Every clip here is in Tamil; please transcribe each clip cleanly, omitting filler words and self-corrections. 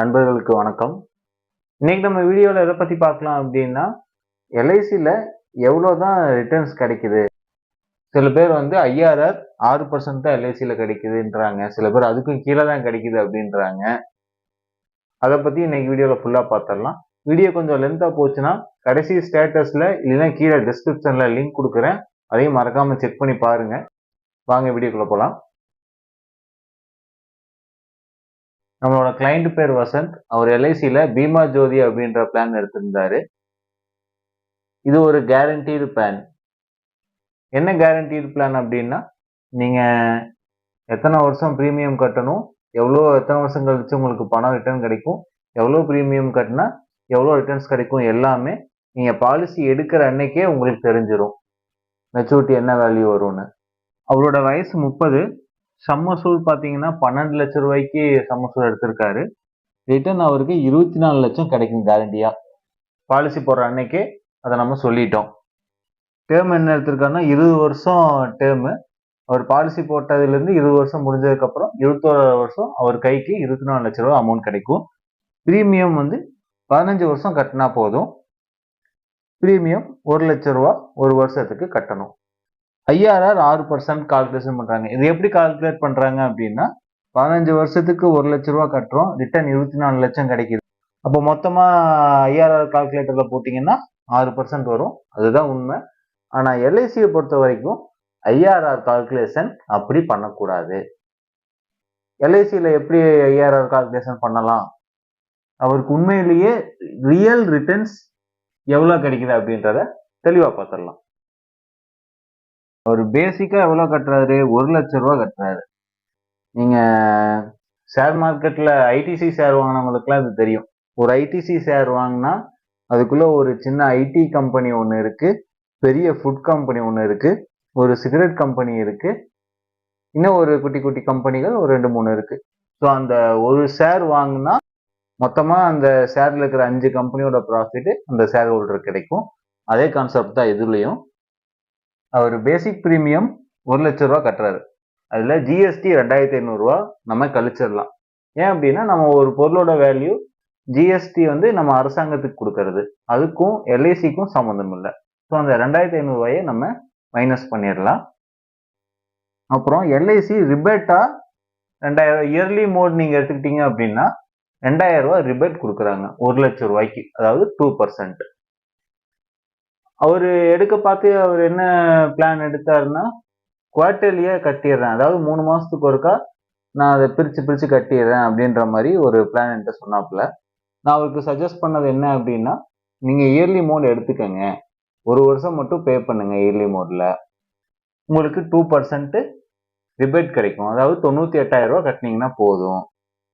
நண்பர்களுக்கு வணக்கம். இன்னைக்கு நம்ம வீடியோவில் எதை பற்றி பார்க்கலாம் அப்படின்னா, எல்ஐசியில் எவ்வளோ தான் ரிட்டர்ன்ஸ் கிடைக்குது. சில பேர் வந்து ஐஆர்ஆர் 6% தான் எல்ஐசியில் கிடைக்குதுன்றாங்க. சில பேர் அதுக்கும் கீழே தான் கிடைக்குது அப்படின்றாங்க. அதை பற்றி இன்னைக்கு வீடியோவில் ஃபுல்லாக பார்த்துடலாம். வீடியோ கொஞ்சம் லென்த்தாக போச்சுன்னா கடைசி ஸ்டேட்டஸில் இல்லைன்னா கீழே டிஸ்கிரிப்ஷனில் லிங்க் கொடுக்குறேன். அதையும் மறக்காமல் செக் பண்ணி பாருங்கள். வாங்க வீடியோக்குள்ளே போகலாம். நம்மளோட கிளைண்ட் பேர் வசந்த். அவர் எல்ஐசியில் பீமா ஜோதி அப்படின்ற பிளான் எடுத்திருந்தாரு. இது ஒரு கேரண்டீடு பிளான். என்ன கேரண்டீடு பிளான் அப்படின்னா, நீங்கள் எத்தனை வருஷம் ப்ரீமியம் கட்டணும், எத்தனை வருஷம் கழிச்சு உங்களுக்கு பணம் ரிட்டர்ன் கிடைக்கும், எவ்வளோ ப்ரீமியம் கட்டினா எவ்வளோ ரிட்டர்ன்ஸ் கிடைக்கும், எல்லாமே நீங்கள் பாலிசி எடுக்கிற அன்னைக்கே உங்களுக்கு தெரிஞ்சிடும். மெச்சூரிட்டி என்ன வேல்யூ வரும்னு. அவரோட வயசு 30. சம்மசூல் பார்த்தீங்கன்னா 12 லட்சம் ரூபாய்க்கு சம்மசூல் எடுத்திருக்காரு. ரிட்டர்ன் அவருக்கு 24 லட்சம் கிடைக்கும் கேரண்டியா. பாலிசி போடுற அன்னைக்கே அதை நம்ம சொல்லிட்டோம். டேர்ம் என்ன எடுத்திருக்காருன்னா 20 வருஷம் டேர்மு. அவர் பாலிசி போட்டதுலேருந்து 20 வருஷம் முடிஞ்சதுக்கப்புறம் 21 வருஷம் அவர் கைக்கு 24 லட்ச ரூபா அமௌண்ட் கிடைக்கும். ப்ரீமியம் வந்து 15 வருஷம் கட்டினா போதும். ப்ரீமியம் 1 லட்ச ரூபா ஒரு வருஷத்துக்கு கட்டணும். ஐஆர்ஆர் 6% கால்குலேஷன் பண்ணுறாங்க. இது எப்படி கால்குலேட் பண்ணுறாங்க அப்படின்னா, 15 வருஷத்துக்கு 1 லட்ச ரூபா கட்டுறோம், ரிட்டர்ன் 24 லட்சம் கிடைக்குது. அப்போ மொத்தமாக ஐஆர்ஆர் கால்குலேட்டரில் போட்டிங்கன்னா 6% வரும். அதுதான் உண்மை. ஆனால் எல்ஐசியை பொறுத்த வரைக்கும் ஐஆர்ஆர் கால்குலேஷன் அப்படி பண்ணக்கூடாது. எல்ஐசியில் எப்படி ஐஆர்ஆர் கால்குலேஷன் பண்ணலாம், அவருக்கு உண்மையிலேயே ரியல் ரிட்டர்ன்ஸ் எவ்வளோ கிடைக்குது அப்படின்றத தெளிவாக பார்த்துடலாம். அவர் பேசிக்காக எவ்வளோ கட்டுறாரு, 1 லட்ச ரூபா கட்டுறாரு. நீங்கள் ஷேர் மார்க்கெட்டில் ஐடிசி ஷேர் வாங்கினவங்களுக்குலாம் இது தெரியும். ஒரு ஐடிசி ஷேர் வாங்கினா அதுக்குள்ளே ஒரு சின்ன ஐடி கம்பெனி ஒன்று இருக்குது, பெரிய ஃபுட் கம்பெனி ஒன்று இருக்குது, ஒரு சிகரெட் கம்பெனி இருக்குது, இன்னும் ஒரு குட்டி குட்டி கம்பெனிகள் ஒரு 2-3 இருக்குது. ஸோ அந்த ஒரு ஷேர் வாங்கினா மொத்தமாக அந்த ஷேரில் இருக்கிற 5 கம்பெனியோட ப்ராஃபிட்டு அந்த ஷேர் ஹோல்டருக்கு கிடைக்கும். அதே கான்செப்ட் தான் இதுலேயும். அவர் பேசிக் ப்ரீமியம் 1 லட்ச ரூபா கட்டுறாரு. அதில் ஜிஎஸ்டி 2500 ரூபா நம்ம கழிச்சிடலாம். ஏன் அப்படின்னா, நம்ம ஒரு பொருளோட வேல்யூ ஜிஎஸ்டி வந்து நம்ம அரசாங்கத்துக்கு கொடுக்கறது, அதுக்கும் எல்ஐசிக்கும் சம்மந்தம் இல்லை. ஸோ அந்த 2500 ரூபாயை நம்ம மைனஸ் பண்ணிடலாம். அப்புறம் எல்ஐசி ரிபேட்டா 2000 இயர்லி மோட் நீங்கள் எடுத்துக்கிட்டீங்க அப்படின்னா 2000 ரூபா ரிபேட் கொடுக்குறாங்க 1 லட்ச ரூபாய்க்கு, அதாவது 2%. அவர் எடுக்க பார்த்து அவர் என்ன பிளான் எடுத்தாருன்னா, குவார்டர்லியே கட்டிடுறேன், அதாவது 3 மாதத்துக்கு ஒருக்கா நான் அதை பிரித்து கட்டிடுறேன் அப்படின்ற மாதிரி ஒரு பிளான் என்கிட்ட சொன்னாப்புல. நான் அவருக்கு சஜஸ்ட் பண்ணது என்ன அப்படின்னா, நீங்கள் இயர்லி மோட் எடுத்துக்கங்க, 1 வருஷம் மட்டும் பே பண்ணுங்க இயர்லி மோடில், உங்களுக்கு 2% ரிபேட் கிடைக்கும், அதாவது 98,000 ரூபா கட்டினீங்கன்னா போதும்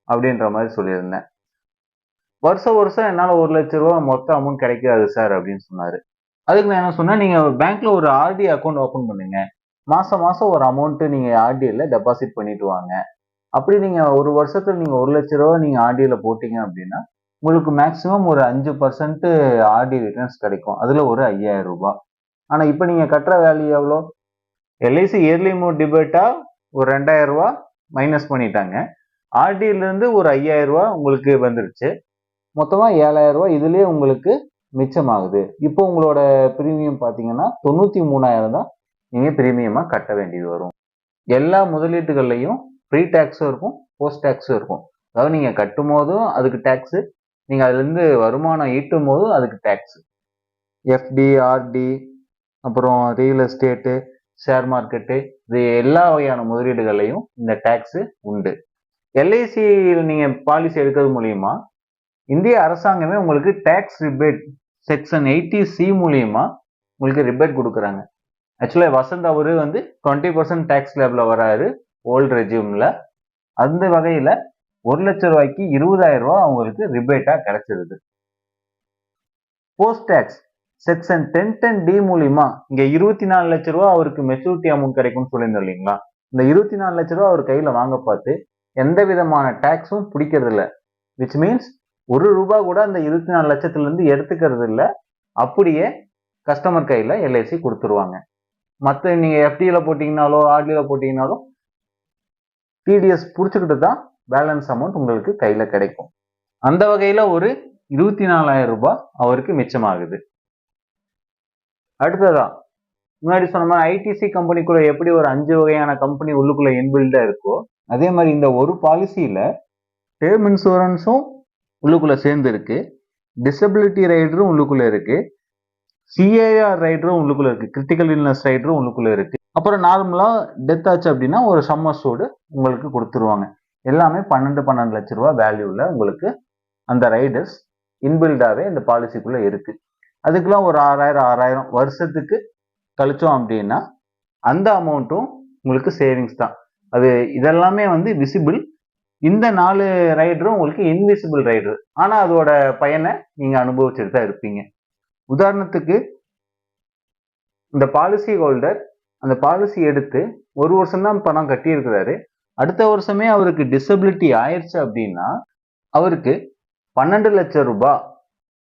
அப்படின்ற மாதிரி சொல்லியிருந்தேன். வருஷம் என்னால் 1 லட்ச ரூபா மொத்த அமௌண்ட் கிடைக்காது சார் அப்படின்னு சொன்னார். அதுக்கு நான் என்ன சொன்னேன், நீங்கள் பேங்க்கில் ஒரு ஆர்டி அக்கௌண்ட் ஓப்பன் பண்ணுங்க, மாதம் ஒரு அமௌண்ட்டு நீங்கள் ஆர்டியில் டெபாசிட் பண்ணிட்டு வாங்க. அப்படி நீங்கள் ஒரு வருஷத்தில் நீங்கள் 1 லட்ச ரூபா நீங்கள் ஆர்டியில் போட்டிங்க அப்படின்னா உங்களுக்கு மேக்ஸிமம் ஒரு 5% ஆர்டி ரிட்டர்ன்ஸ் கிடைக்கும். அதில் ஒரு 5000 ரூபாய். ஆனால் இப்போ நீங்கள் கட்டுற வேல்யூ எவ்வளோ? எல்ஐசி இயர்லி மோட் டிபேட்டாக ஒரு 2000 ரூபா மைனஸ் பண்ணிட்டாங்க. ஆர்டியிலேருந்து ஒரு 5000 ரூபா உங்களுக்கு வந்துருச்சு. மொத்தமாக 7000 ரூபா இதுலேயே உங்களுக்கு மிச்சமாகுது. இப்போ உங்களோட ப்ரீமியம் பார்த்தீங்கன்னா 93,000 தான் நீங்கள் ப்ரீமியமாக கட்ட வேண்டியது வரும். எல்லா முதலீட்டுகள்லையும் ப்ரீ டேக்ஸும் இருக்கும், போஸ்ட் டேக்ஸும் இருக்கும். அதாவது நீங்கள் கட்டும் போதும் அதுக்கு டேக்ஸு, நீங்கள் அதுலேருந்து வருமானம் ஈட்டும் போதும் அதுக்கு டேக்ஸு. எஃப்டி, ஆர்டி, அப்புறம் ரியல் எஸ்டேட்டு, ஷேர் மார்க்கெட்டு, இது எல்லா வகையான முதலீடுகள்லையும் இந்த டேக்ஸு உண்டு. எல்ஐசியில் நீங்கள் பாலிசி எடுக்கிறது மூலியமா இந்திய அரசாங்கமே உங்களுக்கு டேக்ஸ் ரிபேட் செக்ஷன் 80C மூலியமா உங்களுக்கு ரிபேட் கொடுக்குறாங்க. ஆக்சுவலாக வசந்த் அவரு வந்து 20% டேக்ஸ் லேபில் வராரு ஓல்டு ரெஜியூமில். அந்த வகையில் 1 லட்ச ரூபாய்க்கு 20,000 ரூபா அவங்களுக்கு ரிபேட்டாக கிடைச்சிருது. போஸ்ட் டேக்ஸ் செக்ஷன் 1010D மூலியமா இங்கே 24 லட்ச ரூபா அவருக்கு மெச்சூரிட்டி அமௌண்ட் கிடைக்கும்னு சொல்லியிருந்தோம் இல்லைங்களா? இந்த 24 லட்ச ரூபா அவர் கையில் வாங்க பார்த்து எந்த விதமான டேக்ஸும் பிடிக்கிறது இல்லை. விச் மீன்ஸ் 1 ரூபா கூட அந்த 24 லட்சத்துலேருந்து எடுத்துக்கிறது இல்லை. அப்படியே கஸ்டமர் கையில் எல்ஐசி கொடுத்துருவாங்க. மற்ற நீங்கள் எஃப்டியில் போட்டிங்கனாலோ ஆர்டியில் போட்டிங்கனாலும் டிடிஎஸ் பிடிச்சிக்கிட்டு தான் பேலன்ஸ் அமௌண்ட் உங்களுக்கு கையில் கிடைக்கும். அந்த வகையில ஒரு 24,000 ரூபாய் அவருக்கு மிச்சமாகுது. அடுத்ததா முன்னாடி சொன்ன மாதிரி ஐடிசி கம்பெனிக்குள்ள எப்படி ஒரு 5 வகையான கம்பெனி உள்ளுக்குள்ள இன்பில்டா இருக்கோ, அதே மாதிரி இந்த ஒரு பாலிசியில டேர்ம் இன்சூரன்ஸும் உள்ளுக்குள்ள சேர்ந்து இருக்கு, டிசபிலிட்டி ரைடரும் உள்ளுக்குள்ள இருக்கு, சிஏஆர் ரைடரும் உள்ளுக்குள்ள இருக்கு, கிரிட்டிக்கல் இல்னஸ் ரைடரும் உள்ளுக்குள்ள இருக்கு. அப்புறம் நார்மலா டெத் ஆச்சு அப்படின்னா ஒரு சம் அஷ்யூர்டு உங்களுக்கு கொடுத்துருவாங்க. எல்லாமே 12 லட்சம் ரூபாய் வேல்யூல உங்களுக்கு அந்த ரைடர்ஸ் இன்பில்டாவே இந்த பாலிசிக்குள்ள இருக்கு. அதுக்கெல்லாம் ஒரு 6,000 வருஷத்துக்கு கழிச்சோம் அப்படின்னா அந்த அமௌண்ட்டும் உங்களுக்கு சேவிங்ஸ் தான். அது இதெல்லாமே வந்து விசிபிள். இந்த 4 ரைடரும் உங்களுக்கு இன்விசிபிள் ரைடர். ஆனா அதோட பயனை நீங்க அனுபவிச்சுட்டு தான் இருப்பீங்க. உதாரணத்துக்கு இந்த பாலிசி ஹோல்டர் அந்த பாலிசி எடுத்து ஒரு வருஷம் தான் பணம் கட்டி இருக்கிறாரு. அடுத்த வருஷமே அவருக்கு டிசபிலிட்டி ஆயிடுச்சு அப்படின்னா அவருக்கு 12 லட்சம் ரூபாய்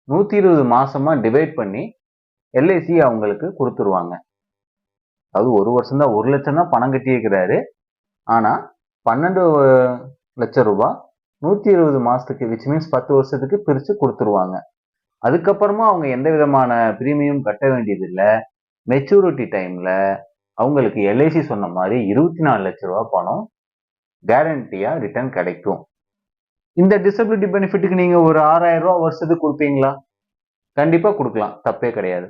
120 மாசமா டிவைட் பண்ணி எல்ஐசி அவங்களுக்கு கொடுத்துருவாங்க. அதாவது ஒரு வருஷம் தான் 1 லட்சம் தான் பணம் கட்டி இருக்கிறாரு. ஆனா 12 லட்சம் ரூபாய் 120 மாசத்துக்கு விச் மீன்ஸ் 10 வருஷத்துக்கு பிரிச்சு கொடுத்துருவாங்க. அதுக்கப்புறமா அவங்க எந்த விதமான பிரீமியம் கட்ட வேண்டியது இல்லை. மெச்சூரிட்டி டைம்ல அவங்களுக்கு எல்ஐசி சொன்ன மாதிரி 24 லட்சம் ரூபாய் பணம் கேரண்டியா ரிட்டர்ன் கிடைக்கும். இந்த டிசபிலிட்டி பெனிஃபிட்டுக்கு நீங்க ஒரு 6,000 ரூபாய் வருஷத்துக்கு கொடுப்பீங்களா? கண்டிப்பா கொடுக்கலாம், தப்பே கிடையாது.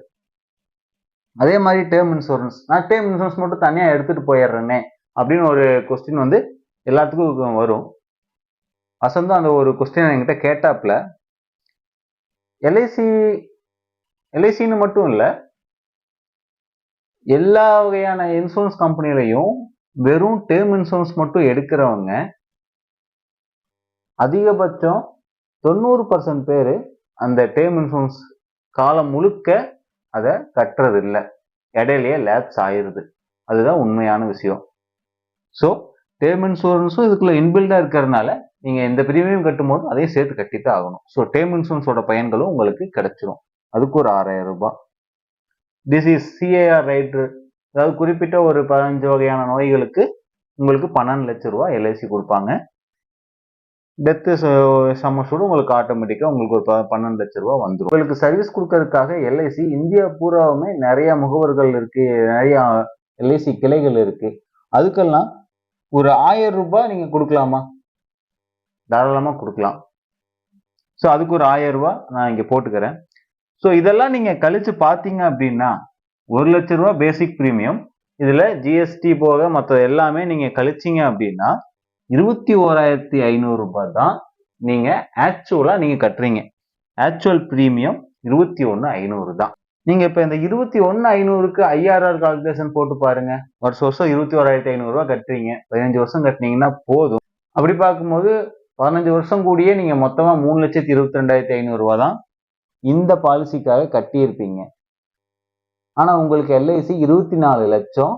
அதே மாதிரி டேர்ம் இன்சூரன்ஸ், நான் டேர்ம் இன்சூரன்ஸ் மட்டும் தனியா எடுத்துட்டு போயிடுறேனே அப்படின்னு ஒரு கொஸ்டின் வந்து எல்லாத்துக்கும் வரும். வசந்தம் அந்த ஒரு கொஸ்டின் என்கிட்ட கேட்டாப்ல, எல்ஐசின்னு மட்டும் இல்லை, எல்லா வகையான இன்சூரன்ஸ் கம்பெனிலையும் வெறும் டேர்ம் இன்சூரன்ஸ் மட்டும் எடுக்கிறவங்க அதிகபட்சம் 90% பேர் அந்த டேர்ம் இன்சூரன்ஸ் காலம் முழுக்க அதை கட்டுறது இல்லை, இடையிலேயே லேப்ஸ் ஆயிருது. அதுதான் உண்மையான விஷயம். ஸோ டேர்ம் இன்சூரன்ஸும் இதுக்குள்ள இன்பில்டா இருக்கிறதுனால நீங்க எந்த பிரீமியம் கட்டும் போது அதையும் சேர்த்து கட்டிட்டு ஆகணும். ஸோ டேர்ம் இன்சூரன்ஸோட பயன்களும் உங்களுக்கு கிடைச்சிரும். அதுக்கு ஒரு 6,000 ரூபாய். திஸ் இஸ் சிஏஆர் ரைடர், அதாவது குறிப்பிட்ட ஒரு 15 வகையான நோய்களுக்கு உங்களுக்கு 12 லட்சம் ரூபாய் எல்ஐசி கொடுப்பாங்க. டெத்து சம்மசோடு உங்களுக்கு ஆட்டோமேட்டிக்காக உங்களுக்கு ஒரு 12 லட்சம் ரூபாய் வந்துடும். உங்களுக்கு சர்வீஸ் கொடுக்கறதுக்காக எல்ஐசி இந்தியா பூராவுமே நிறைய முகவர்கள் இருக்கு, நிறைய எல்ஐசி கிளைகள் இருக்கு. அதுக்கெல்லாம் ஒரு 1000 ரூபாய் நீங்க கொடுக்கலாமா? தாராளமா கொடுக்கலாம். ஸோ அதுக்கு ஒரு 1000 ரூபாய் நான் இங்க போட்டுக்கிறேன். ஸோ இதெல்லாம் நீங்க கழிச்சு பார்த்தீங்க அப்படின்னா 1 லட்சம் ரூபாய் பேசிக் ப்ரீமியம், இதுல ஜிஎஸ்டி போக மற்ற எல்லாமே நீங்க கழிச்சிங்க அப்படின்னா 21,500 ரூபாய் தான் நீங்க ஆக்சுவலா நீங்க கட்டுறீங்க. ஆக்சுவல் பிரீமியம் 21,500 தான். நீங்க இப்ப இந்த 21,500க்கு ஐஆர்ஆர் கால்குலேஷன் போட்டு பாருங்க. வருஷம் 21,500 ரூபாய் கட்டுறீங்க, 15 வருஷம் கட்டினீங்கன்னா போதும். அப்படி பார்க்கும்போது 15 வருஷம் கூடியே நீங்க மொத்தமா 3,22,500 ரூபாய் தான் இந்த பாலிசிக்காக கட்டியிருப்பீங்க. ஆனா உங்களுக்கு எல்ஐசி 24 லட்சம்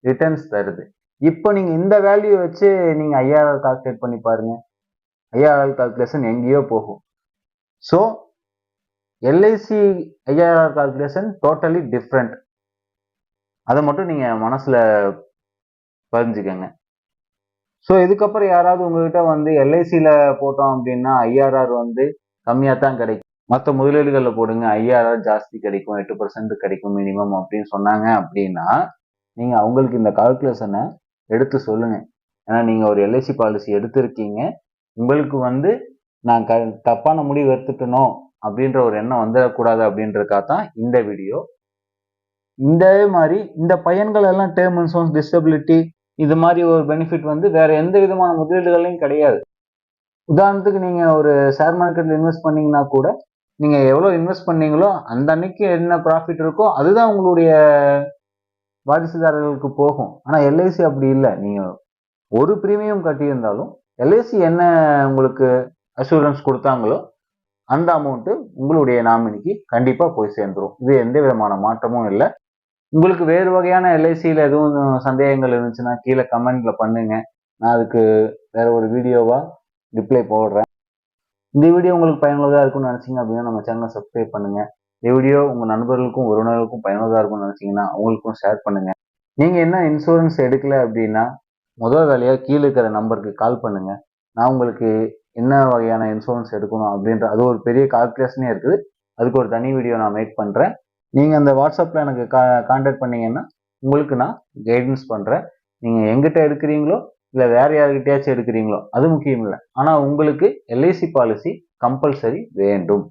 ரிட்டர்ன்ஸ் தருது. இப்போ நீங்க இந்த வேல்யூ வச்சு நீங்க ஐஆர்ஆர் கால்குலேட் பண்ணி பாருங்க. ஐஆர்ஆர் கால்குலேஷன் எங்கேயோ போகும். So LIC IRR calculation totally different. அதை மட்டும் நீங்க மனசுல பதிஞ்சுக்கங்க. ஸோ இதுக்கப்புறம் யாராவது உங்ககிட்ட வந்து எல்ஐசியில போட்டோம் அப்படின்னா ஐஆர்ஆர் வந்து கம்மியா தான் கிடைக்கும், மற்ற முதலீடுகளில் போடுங்க ஐஆர்ஆர் ஜாஸ்தி கிடைக்கும், 8% கிடைக்கும் மினிமம் அப்படின்னு சொன்னாங்க அப்படின்னா நீங்க அவங்களுக்கு இந்த கால்குலேஷனை எடுத்து சொல்லுங்க. ஏன்னா நீங்க ஒரு எல்ஐசி பாலிசி எடுத்திருக்கீங்க, உங்களுக்கு வந்து நான் தப்பான முடிவு எடுத்துட்டணும் அப்படின்ற ஒரு எண்ணம் வந்துடக்கூடாது அப்படின்றதுக்காக தான் இந்த வீடியோ. இந்த மாதிரி இந்த பயன்கள் எல்லாம் டேர்ம் இன்சூரன்ஸ், டிசபிலிட்டி, இது மாதிரி ஒரு பெனிஃபிட் வந்து வேற எந்த விதமான முதலீடுகளையும் கிடையாது. உதாரணத்துக்கு நீங்க ஒரு ஷேர் மார்க்கெட்ல இன்வெஸ்ட் பண்ணீங்கன்னா கூட நீங்க எவ்வளவு இன்வெஸ்ட் பண்ணீங்களோ அந்த அன்னைக்கு என்ன ப்ராஃபிட் இருக்கோ அதுதான் உங்களுடைய வாரிசுதாரர்களுக்கு போகும். ஆனா எல்ஐசி அப்படி இல்லை. நீங்க ஒரு பிரீமியம் கட்டியிருந்தாலும் எல்ஐசி என்ன உங்களுக்கு அஷூரன்ஸ் கொடுத்தாங்களோ அந்த அமௌண்ட் உங்களுடைய நாமினிக்கு கண்டிப்பா போய் சேர்ந்துடும். இது எந்த விதமான மாற்றமும் இல்லை. உங்களுக்கு வேறு வகையான எல்ஐசியில எதுவும் சந்தேகங்கள் இருந்துச்சுன்னா கீழே கமெண்ட்ல பண்ணுங்க, நான் அதுக்கு வேற ஒரு வீடியோவா ரிப்ளை போடுறேன். இந்த வீடியோ உங்களுக்கு பயனுள்ளதா இருக்கும்னு நினைச்சீங்க அப்படின்னா நம்ம சேனலை சப்ஸ்கிரைப் பண்ணுங்க. இந்த வீடியோ உங்க நண்பர்களுக்கும் உறவினர்களுக்கும் பயனுள்ளதா இருக்கும்னு நினைச்சீங்கன்னா அவங்களுக்கும் ஷேர் பண்ணுங்க. நீங்க என்ன இன்சூரன்ஸ் எடுக்கல அப்படின்னா முதல் வேலையா கீழே இருக்கிற நம்பருக்கு கால் பண்ணுங்க. நான் உங்களுக்கு என்ன வகையான இன்சூரன்ஸ் எடுக்கணும் அப்படின்ற அது ஒரு பெரிய கால்குலேஷனே இருக்குது. அதுக்கு ஒரு தனி வீடியோ நான் மேக் பண்ணுறேன். நீங்கள் அந்த வாட்ஸ்அப்பில் எனக்கு கான்டாக்ட் பண்ணீங்கன்னா உங்களுக்கு நான் கைடன்ஸ் பண்ணுறேன். நீங்கள் எங்கிட்ட எடுக்கிறீங்களோ இல்லை வேற யார்கிட்டயாச்சும் எடுக்கிறீங்களோ அது முக்கியம் இல்லை. ஆனால் உங்களுக்கு எல்ஐசி பாலிசி கம்பல்சரி வேண்டும்.